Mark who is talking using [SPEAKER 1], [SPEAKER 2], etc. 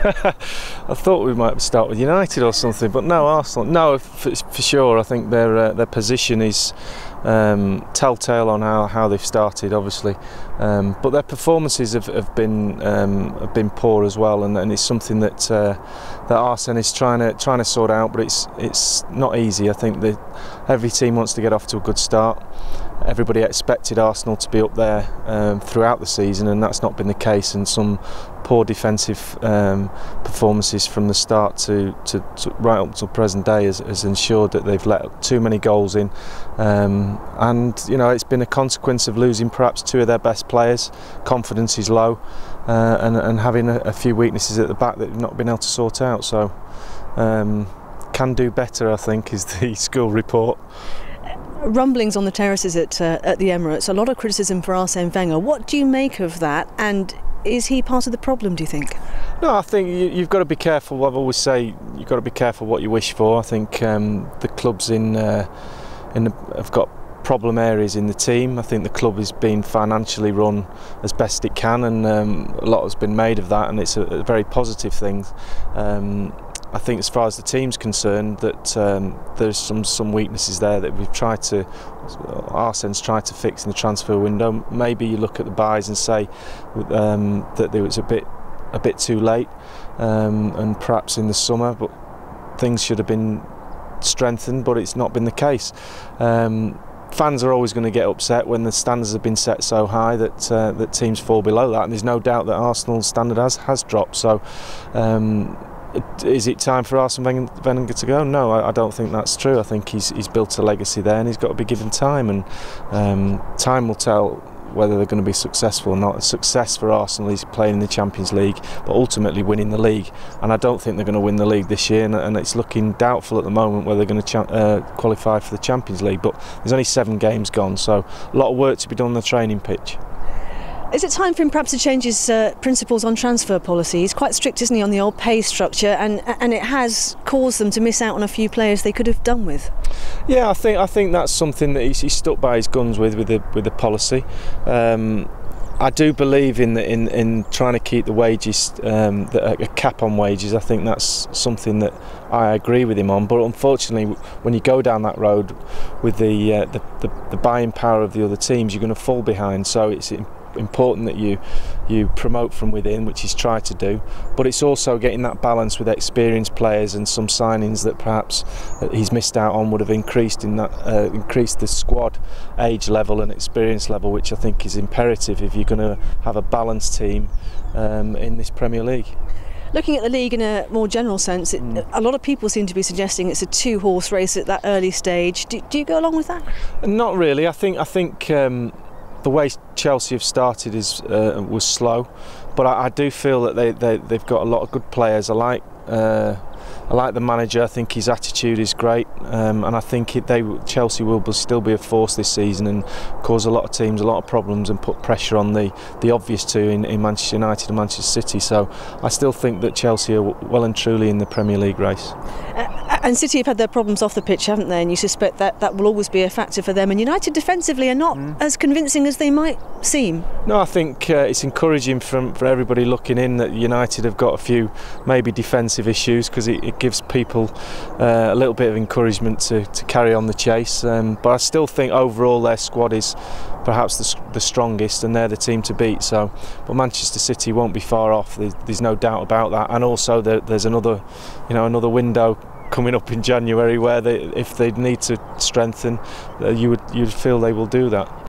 [SPEAKER 1] I thought we might start with United or something, but no, Arsenal. No, for sure. I think their position is telltale on how they've started, obviously, but their performances have been poor as well, and it's something that Arsene is trying to sort out. But it's not easy. I think that every team wants to get off to a good start. Everybody expected Arsenal to be up there throughout the season, and that's not been the case. And some poor defensive performances from the start to right up to present day has ensured that they've let too many goals in, and you know, it's been a consequence of losing perhaps two of their best players. Confidence is low, and having a few weaknesses at the back that they've not been able to sort out. So can do better, I think, is the school report.
[SPEAKER 2] Rumblings on the terraces at the Emirates, a lot of criticism for Arsene Wenger. What do you make of that, and is he part of the problem, do you think?
[SPEAKER 1] No, I think you've got to be careful. I've always say you've got to be careful what you wish for. I think the clubs have got problem areas in the team. I think the club is being financially run as best it can, and a lot has been made of that, and it's a very positive thing. I think as far as the team's concerned, that there's some weaknesses there that Arsene's tried to fix in the transfer window. Maybe you look at the buys and say that there was a bit too late, and perhaps in the summer, but things should have been strengthened, but it's not been the case. Fans are always going to get upset when the standards have been set so high that teams fall below that, and there's no doubt that Arsenal's standard has dropped. So is it time for Arsene Wenger to go? No, I don't think that's true. I think he's built a legacy there, and he's got to be given time, and time will tell whether they're going to be successful or not. A success for Arsenal is playing in the Champions League, but ultimately winning the league, and I don't think they're going to win the league this year, and it's looking doubtful at the moment whether they're going to qualify for the Champions League. But there's only 7 games gone, so a lot of work to be done on the training pitch.
[SPEAKER 2] Is it time for him perhaps to change his principles on transfer policy? He's quite strict, isn't he, on the old pay structure, and it has caused them to miss out on a few players they could have done with. Yeah,
[SPEAKER 1] I think that's something that he's stuck by his guns with the policy. I do believe in trying to keep the wages, a cap on wages. I think that's something that I agree with him on. But unfortunately, when you go down that road with the buying power of the other teams, you're going to fall behind. So it's important that you promote from within, which he's tried to do, but it's also getting that balance with experienced players, and some signings that perhaps he's missed out on would have increased the squad age level and experience level, which I think is imperative if you're going to have a balanced team in this Premier League.
[SPEAKER 2] Looking at the league in a more general sense, a lot of people seem to be suggesting it's a 2-horse race at that early stage. Do you go along with that? Not
[SPEAKER 1] really. I think the way Chelsea have started was slow, but I do feel that they've got a lot of good players. I like the manager. I think his attitude is great, and I think Chelsea will still be a force this season and cause a lot of teams a lot of problems and put pressure on the obvious two in Manchester United and Manchester City. So I still think that Chelsea are well and truly in the Premier League race.
[SPEAKER 2] And City have had their problems off the pitch, haven't they? And you suspect that will always be a factor for them. And United defensively are not as convincing as they might seem.
[SPEAKER 1] No, I think it's encouraging for everybody looking in that United have got a few maybe defensive issues, because it gives people a little bit of encouragement to carry on the chase. But I still think overall their squad is perhaps the strongest, and they're the team to beat. So, but Manchester City won't be far off. There's no doubt about that. And also there's another window coming up in January where if they need to strengthen, you'd feel they will do that.